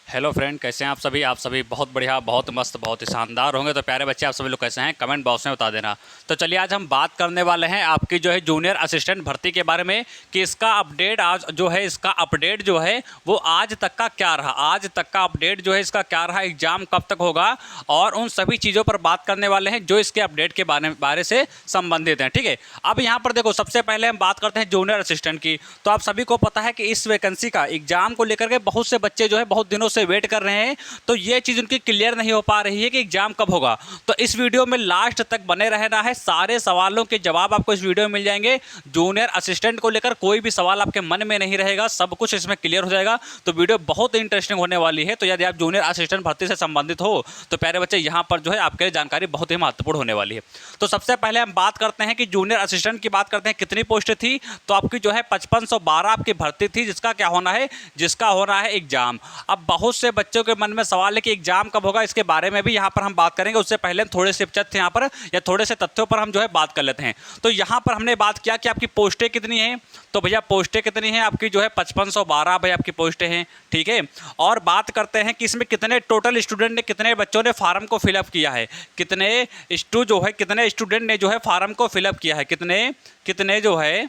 Hello friend, कैसे हैं आप सभी बहुत बढ़िया, बहुत मस्त, बहुत ही शानदार होंगे। तो प्यारे बच्चे, आप सभी लोग कैसे हैं कमेंट बॉक्स में बता देना। तो चलिए आज हम बात करने वाले हैं आपकी जो है जूनियर असिस्टेंट भर्ती के बारे में कि इसका अपडेट आज जो है, इसका अपडेट जो है वो आज तक का क्या रहा, आज तक का अपडेट जो है इसका क्या रहा, एग्ज़ाम कब तक होगा और उन सभी चीज़ों पर बात करने वाले हैं जो इसके अपडेट के बारे से संबंधित हैं। ठीक है, अब यहाँ पर देखो, सबसे पहले हम बात करते हैं जूनियर असिस्टेंट की। तो आप सभी को पता है कि इस वैकेंसी का एग्जाम को लेकर के बहुत से बच्चे जो है बहुत दिनों से वेट कर रहे हैं। तो ये चीज़ उनकी क्लियर नहीं हो पा रही है कि एग्जाम कब होगा। तो इस वीडियो में लास्ट तक बने रहना है, सारे सवालों के जवाब आपको इस वीडियो में मिल जाएंगे। जूनियर असिस्टेंट को लेकर कोई भी सवाल आपके मन में नहीं रहेगा, सब कुछ इसमें क्लियर हो जाएगा। तो वीडियो बहुत इंटरेस्टिंग होने वाली है। तो यदि आप जूनियर असिस्टेंट भर्ती से संबंधित हो तो प्यारे बच्चे, यहाँ पर जो है आपके लिए जानकारी बहुत ही महत्वपूर्ण होने वाली है। तो सबसे पहले हम बात करते हैं कि जूनियर असिस्टेंट की बात करते हैं कितनी पोस्ट थी। तो आपकी जो है 5512 आपकी भर्ती थी, जिसका क्या होना है, जिसका होना है एग्जाम। अब बहुत से बच्चों के मन में सवाल है कि एग्जाम कब होगा, इसके बारे में भी यहाँ पर हम बात करेंगे। उससे पहले हम थोड़े से तथ्य यहाँ पर या थोड़े से तथ्यों पर हम जो है बात कर लेते हैं। तो यहाँ पर हमने बात किया कि आपकी पोस्टें कितनी हैं। तो भैया पोस्टें कितनी हैं आपकी जो है 5512 भाई आपकी पोस्टें हैं। ठीक है, और बात करते हैं कि इसमें कितने टोटल स्टूडेंट ने, कितने बच्चों ने फार्म को फिलअप किया है, कितने कितने स्टूडेंट ने जो है फार्म को फिलअप किया है, कितने कितने जो है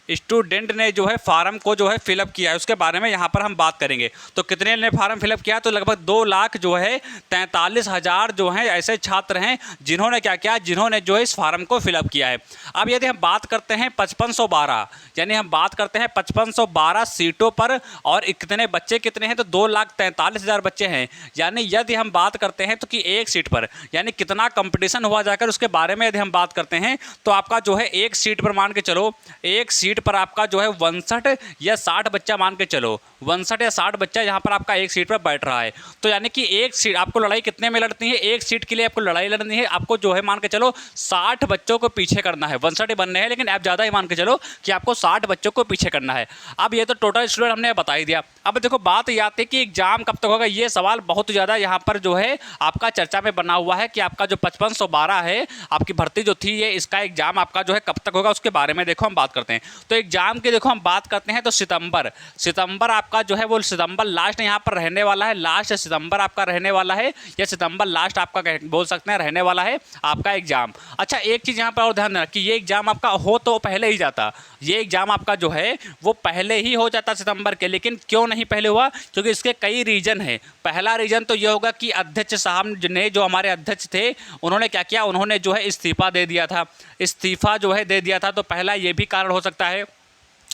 स्टूडेंट ने जो है फार्म को जो है फिलअप किया है, उसके बारे में यहाँ पर हम बात करेंगे। तो कितने ने फार्म फिलअप किया, तो लगभग 2 लाख जो है 43,000 जो हैं ऐसे छात्र हैं जिन्होंने क्या किया, जिन्होंने जो है इस फार्म को फिलअप किया है। अब यदि हम बात करते हैं 5512, यानी हम बात करते हैं 5512 सीटों पर और कितने बच्चे कितने हैं, तो 2,43,000 बच्चे हैं। यानी यदि हम बात करते हैं तो कि एक सीट पर यानी कितना कंपटीशन हुआ जाकर, उसके बारे में यदि हम बात करते हैं तो आपका जो है एक सीट पर मान के चलो, एक सीट पर आपका जो है 62 या 60 बच्चा मान के चलो, 62 या 60 बच्चा यहाँ पर आपका एक सीट पर बैठ रहा है। तो यानी कि एक सीट आपको लड़ाई कितने में लड़नी है, एक सीट के लिए आपको लड़ाई लड़नी है, आपको जो है मान के चलो 60 बच्चों को पीछे करना है। 62 बनने हैं लेकिन आप ज़्यादा ही मान के चलो कि आपको 60 बच्चों को पीछे करना है। अब ये तो टोटल स्टूडेंट हमने बता ही दिया। अब देखो बात ये आती है कि एग्जाम कब तक होगा। ये सवाल बहुत ज़्यादा यहाँ पर जो है आपका चर्चा में बना हुआ है कि आपका जो 5512 है आपकी भर्ती जो थी, ये इसका एग्जाम आपका जो है कब तक होगा, उसके बारे में देखो हम बात करते हैं। तो एग्जाम की देखो हम बात करते हैं तो सितंबर आपका जो है वो सितंबर लास्ट यहाँ पर रहने वाला है, लास्ट सितंबर आपका रहने वाला है, या सितंबर लास्ट आपका बोल सकते हैं रहने वाला है आपका एग्जाम। अच्छा, एक चीज़ यहाँ पर और ध्यान देना कि ये एग्जाम आपका हो तो पहले ही जाता, ये एग्जाम आपका जो है वो पहले ही हो जाता सितंबर के। लेकिन क्यों नहीं पहले हुआ, क्योंकि इसके कई रीजन है। पहला रीजन तो ये होगा कि अध्यक्ष साहब ने, जो हमारे अध्यक्ष थे, उन्होंने क्या किया, उन्होंने जो है इस्तीफा दे दिया था, इस्तीफा जो है दे दिया था। तो पहला ये भी कारण हो सकता है।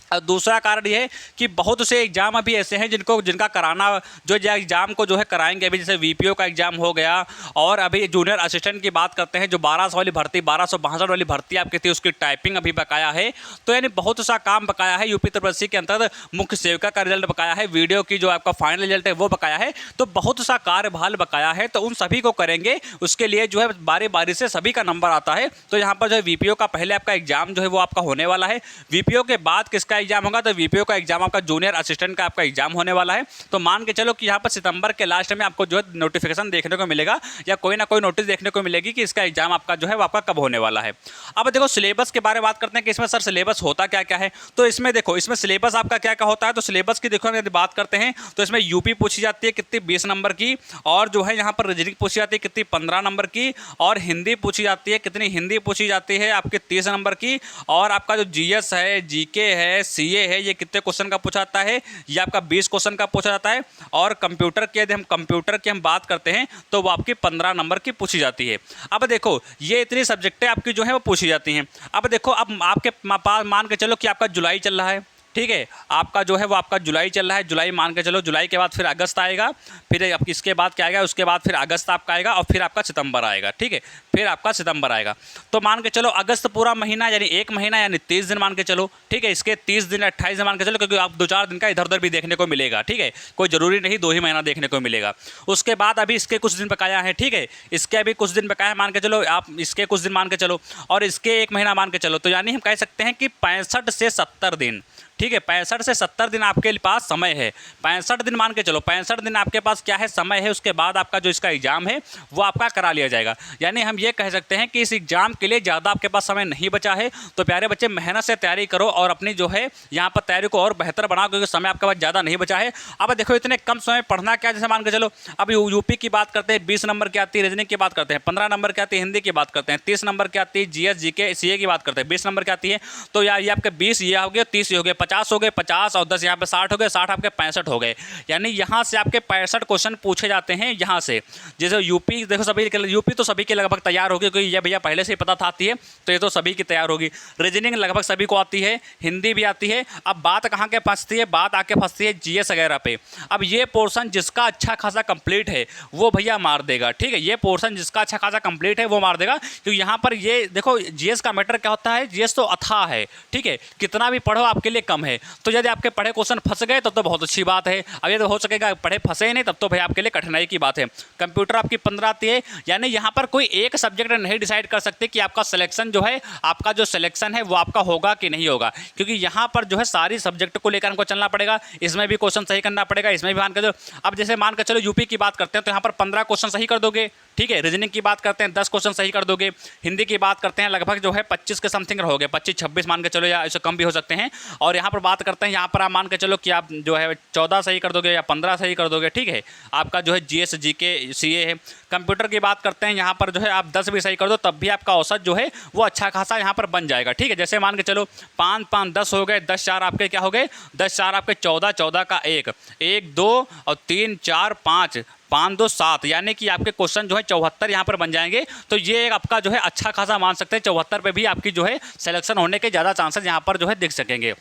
और दूसरा कारण ये है कि बहुत से एग्ज़ाम अभी ऐसे हैं जिनका कराना, जो एग्ज़ाम को जो है कराएंगे अभी, जैसे वीपीओ का एग्ज़ाम हो गया, और अभी जूनियर असिस्टेंट की बात करते हैं जो 1200 वाली भर्ती, 1262 वाली भर्ती आपकी थी, उसकी टाइपिंग अभी बकाया है। तो यानी बहुत सा काम बकाया है। यूपी त्रिपक्षी के अंतर्गत मुख्य सेविका का रिजल्ट बकाया है, वीडियो की जो आपका फाइनल रिजल्ट है वो बकाया है। तो बहुत सा कार्यभार बकाया है, तो उन सभी को करेंगे। उसके लिए जो है बारी बारी से सभी का नंबर आता है। तो यहाँ पर जो है वीपीओ का पहले आपका एग्जाम जो है वो आपका होने वाला है। वीपीओ के बाद किसका एग्जाम होगा, तो वीपीओ का एग्जाम आपका जूनियर असिस्टेंट का आपका एग्जाम होने वाला है। तो मान के चलो कि यहाँ पर सितंबर के लास्ट में आपको जो है नोटिफिकेशन देखने को मिलेगा, या कोई ना कोई नोटिस देखने को मिलेगी कि इसका एग्जाम आपका जो है वो आपका कब होने वाला है। अब देखो सिलेबस के बारे में बात करते हैं कि इसमें सर सिलेबस होता क्या क्या है। तो इसमें देखो, इसमें सिलेबस आपका क्या क्या होता है। तो सिलेबस की देखो यदि बात करते हैं तो इसमें यूपी पूछी जाती है कितनी, 20 नंबर की, और जो है यहाँ पर रीजनिंग पूछी जाती है कितनी, 15 नंबर की, और हिंदी पूछी जाती है कितनी, हिंदी पूछी जाती है आपकी 30 नंबर की, और आपका जो जीएस है, जीके है, सीए है, ये कितने क्वेश्चन का पूछा जाता है, ये आपका 20 क्वेश्चन का पूछा जाता है। और कंप्यूटर के, यदि हम कंप्यूटर की हम बात करते हैं तो वो आपकी 15 नंबर की पूछी जाती है। अब देखो ये इतनी सब्जेक्टें आपकी जो है वो पूछी जाती हैं। अब देखो, अब आपके पास मान के चलो कि आपका जुलाई चल रहा है, ठीक है, आपका जो है वो आपका जुलाई चल रहा है, जुलाई मान के चलो, जुलाई के बाद फिर अगस्त आएगा, फिर इसके बाद क्या आएगा, उसके बाद फिर अगस्त आपका आएगा, और फिर आपका सितंबर आएगा। ठीक है, फिर आपका सितंबर आएगा। तो मान के चलो अगस्त पूरा महीना, यानी एक महीना, यानी 30 दिन मान के चलो। ठीक है, इसके 30 दिन 28 दिन मान के चलो, क्योंकि आप 2-4 दिन का इधर उधर भी देखने को मिलेगा। ठीक है, कोई ज़रूरी नहीं 2 ही महीना देखने को मिलेगा। उसके बाद अभी इसके कुछ दिन बकाया है। ठीक है, इसके अभी कुछ दिन बकाया मान के चलो, आप इसके कुछ दिन मान के चलो, और इसके 1 महीना मान के चलो। तो यानी हम कह सकते हैं कि 65 से 70 दिन, ठीक है, 65 से 70 दिन आपके पास समय है। 65 दिन मान के चलो, 65 दिन आपके पास क्या है, समय है। उसके बाद आपका जो इसका एग्जाम है वो आपका करा लिया जाएगा। यानी हम ये कह सकते हैं कि इस एग्जाम के लिए ज़्यादा आपके पास समय नहीं बचा है। तो प्यारे बच्चे मेहनत से तैयारी करो और अपनी जो है यहाँ पर तैयारी को और बेहतर बनाओ, क्योंकि समय आपके पास ज़्यादा नहीं बचा है। अब देखो इतने कम समय पढ़ना क्या, जैसे मान के चलो अब यूपी की बात करते हैं, 20 नंबर की आती है, रीजनिंग की बात करते हैं 15 नंबर की आती है, हिंदी की बात करते हैं 30 नंबर की आती है, जीएस जीके सीए की बात करते हैं 20 नंबर की आती है। तो यार ये आपके 20 ये हो गए, 30 ये हो गए, 50 हो गए, 50 और 10 यहाँ पे 60 हो गए, 60 आपके 65 हो गए। यानी यहाँ से आपके 65 क्वेश्चन पूछे जाते हैं यहाँ से। जैसे यूपी देखो सभी यूपी तो सभी की लगभग तैयार होगी, क्योंकि ये भैया पहले से ही पता था आती है, तो ये तो सभी की तैयार होगी। रीजनिंग लगभग सभी को आती है, हिंदी भी आती है। अब बात कहाँ के फंसती है, बात आके फंसती है जीएस वगैरह पे। अब ये पोर्शन जिसका अच्छा खासा कंप्लीट है वो भैया मार देगा, ठीक है। ये पोर्शन जिसका अच्छा खासा कंप्लीट है वो मार देगा, क्योंकि यहाँ पर ये देखो जीएस का मैटर क्या होता है, जीएस तो अथाह है, ठीक है। कितना भी पढ़ो आपके लिए कम है। तो यदि आपके पढ़े क्वेश्चन फंस गए तब तो बहुत अच्छी बात है। अब ये तो हो सकेगा पढ़े फंसे नहीं, तब तो भाई आपके लिए कठिनाई की बात है। कंप्यूटर आपकी 15 आती है। यानी यहाँ पर कोई एक सब्जेक्ट नहीं डिसाइड कर सकते कि आपका सिलेक्शन जो है, आपका जो सिलेक्शन है वो आपका होगा कि नहीं होगा, क्योंकि यहाँ पर जो है सारी सब्जेक्ट को लेकर हमको चलना पड़ेगा। इसमें भी क्वेश्चन सही करना पड़ेगा, इसमें भी मान कर अब जैसे मान कर चलो यूपी की बात करते हैं तो यहाँ पर 15 क्वेश्चन सही कर दोगे, ठीक है। रीजनिंग की बात करते हैं 10 क्वेश्चन सही कर दोगे। हिंदी की बात करते हैं लगभग जो है 25 के समथिंग रहोगे, 25-26 मान के चलो, या इससे कम भी हो सकते हैं। और यहाँ पर बात करते हैं, यहाँ पर आप मान के चलो कि आप जो है 14 सही कर दोगे या 15 सही कर दोगे, ठीक है। आपका जो है जीएस जीके सीए है। कंप्यूटर की बात करते हैं, यहाँ पर जो है आप 10 भी सही कर दो तब भी आपका औसत जो है वो अच्छा खासा यहाँ पर बन जाएगा, ठीक है। जैसे मान के चलो 5-5 10 हो गए, 10-4 आपके क्या हो गए, 10-4 आपके 14, 14 का 1, 1 2 और 3 4 5, 5 2 7, यानी कि आपके क्वेश्चन जो है 74 यहाँ पर बन जाएंगे। तो ये एक आपका जो है अच्छा खासा मान सकते हैं, 74 पे भी आपकी जो है सिलेक्शन होने के ज़्यादा चांसेस यहाँ पर जो है दिख सकेंगे।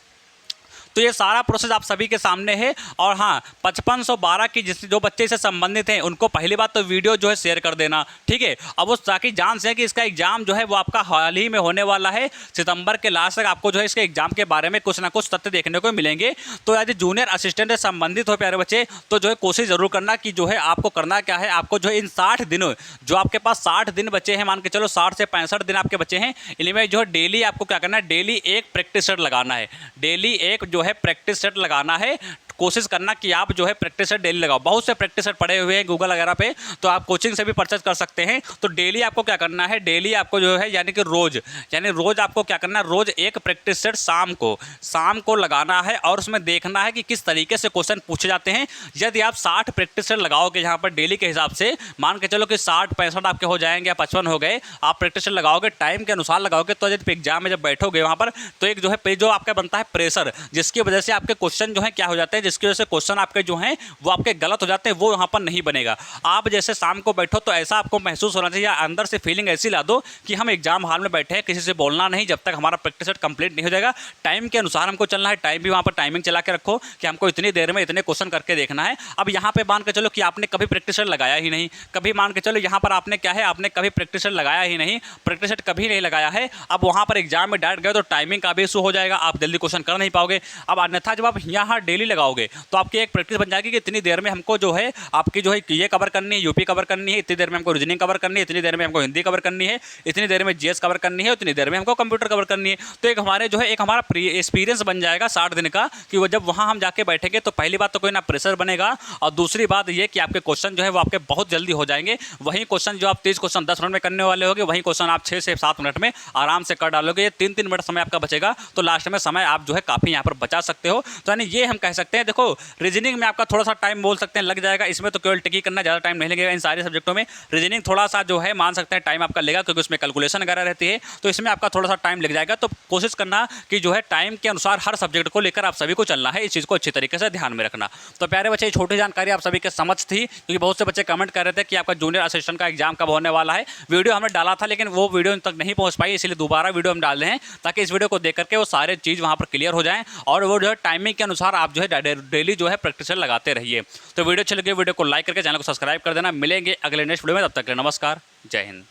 तो ये सारा प्रोसेस आप सभी के सामने है। और हाँ, 5512 की जो बच्चे से संबंधित हैं उनको पहली बात तो वीडियो जो है शेयर कर देना, ठीक है। अब वो ताकि जान सकें कि इसका एग्जाम जो है वो आपका हाल ही में होने वाला है। सितंबर के लास्ट तक आपको जो है इसके एग्जाम के बारे में कुछ ना कुछ तथ्य देखने को मिलेंगे। तो यदि जूनियर असिस्टेंट से संबंधित हो प्यारे बच्चे, तो जो है कोशिश ज़रूर करना कि जो है आपको करना क्या है, आपको जो है इन 60 दिनों, जो आपके पास 60 दिन बचे हैं, मान के चलो 60 से 65 दिन आपके बचे हैं, इनमें जो है डेली आपको क्या करना है, डेली एक प्रैक्टिस सेट लगाना है। डेली एक जो है प्रैक्टिस सेट लगाना है। कोशिश करना कि आप जो है प्रैक्टिस सेट डेली लगाओ। बहुत से प्रैक्टिस सेट पड़े हुए हैं गूगल वगैरह पे, तो आप कोचिंग से भी परचेज कर सकते हैं। तो डेली आपको क्या करना है, डेली आपको जो है यानी कि रोज़ आपको क्या करना है, रोज़ एक प्रैक्टिस सेट शाम को लगाना है और उसमें देखना है कि किस तरीके से क्वेश्चन पूछे जाते हैं। यदि आप 60 प्रैक्टिस सेट लगाओगे यहाँ पर डेली के हिसाब से, मान के चलो कि 60-65 आपके हो जाएंगे या 55 हो गए, आप प्रैक्टिस सेट लगाओगे, टाइम के अनुसार लगाओगे, तो यदि एग्जाम में जब बैठोगे वहाँ पर, तो एक जो है जो आपका बनता है प्रेशर, जिसकी वजह से आपके क्वेश्चन जो है क्या हो जाते हैं, जिसकी वजह से क्वेश्चन आपके जो हैं वो आपके गलत हो जाते हैं, वो यहाँ पर नहीं बनेगा। आप जैसे शाम को बैठो तो ऐसा आपको महसूस होना चाहिए, अंदर से फीलिंग ऐसी ला दो कि हम एग्जाम हॉल में बैठे हैं, किसी से बोलना नहीं जब तक हमारा प्रैक्टिस सेट कंप्लीट नहीं हो जाएगा। टाइम के अनुसार हमको चलना है, टाइम भी वहाँ पर टाइमिंग चला के रखो कि हमको इतनी देर में इतने क्वेश्चन करके देखना है। अब यहाँ पे मान के चलो कि आपने कभी प्रैक्टिस सेट लगाया ही नहीं, कभी मान के चलो यहाँ पर आपने क्या है, आपने कभी प्रैक्टिस सेट लगाया ही नहीं, प्रैक्टिस सेट कभी नहीं लगाया है। अब वहाँ पर एग्जाम में डायरेक्ट गए तो टाइमिंग का भी इशू हो जाएगा, आप जल्दी क्वेश्चन कर नहीं पाओगे। अब अन्यथा जब आप यहाँ डेली लगाओगे तो आपकी एक प्रैक्टिस बन जाएगी कि इतनी देर में हमको जो है आपकी जो है ये कवर करनी है, यूपी कवर करनी है, इतनी देर में हमको रीजनिंग कवर करनी है, इतनी देर में हमको हिंदी कवर करनी है, इतनी देर में जीएस कवर करनी है, इतनी देर में हमको कंप्यूटर कवर करनी है। तो एक हमारे जो है एक हमारा एक्सपीरियंस बन जाएगा 60 दिन का, कि वो जब वहाँ हम जाके बैठेंगे तो पहली बात तो कोई ना प्रेशर बनेगा, और दूसरी बात ये कि आपके क्वेश्चन जो है वो आपके बहुत जल्दी हो जाएंगे। वही क्वेश्चन जो आप 30 क्वेश्चन 10 मिनट में करने वाले होगे, वही क्वेश्चन आप 6 से 7 मिनट में आराम से कर डालोगे। ये 3-3 मिनट समय आपका बचेगा, तो लास्ट में समय आप जो है काफ़ी यहाँ पर बचा सकते हो। तो यानी ये हम कह सकते हैं, देखो रीजनिंग में आपका थोड़ा सा टाइम बोल सकते हैं लग जाएगा, इसमें तो केवल टिकी करना, ज़्यादा टाइम नहीं लगेगा। इन सारे सब्जेक्टों में रीजनिंग थोड़ा सा जो है मान सकते हैं टाइम आपका लेगा, क्योंकि उसमें कैलकुलेशन वगैरह रहती है, तो इसमें आपका थोड़ा सा टाइम लग जाएगा। तो कोशिश करना कि जो है टाइम के अनुसार हर सब्जेक्ट को लेकर आप सभी को चलना है, इस चीज़ को अच्छी तरीके से ध्यान में रखना। तो प्यारे बच्चे, छोटी जानकारी आप सभी के समझ थी, क्योंकि बहुत से बच्चे कमेंट कर रहे थे कि आपका जूनियर असिस्टेंट का एग्जाम कब होने वाला है। वीडियो हमने डाला था लेकिन वो वीडियो तक नहीं पहुँच पाई, इसलिए दोबारा वीडियो हम डाल रहे हैं, ताकि इस वीडियो को देख करके वो सारे चीज़ वहाँ पर क्लियर हो जाएँ, और वो जो है टाइमिंग के अनुसार आप जो है डेली जो है प्रैक्टिस लगाते रहिए। तो वीडियो अच्छी लगी वीडियो को लाइक करके चैनल को सब्सक्राइब कर देना। मिलेंगे अगले नेक्स्ट वीडियो में, तब तक के लिए नमस्कार, जय हिंद।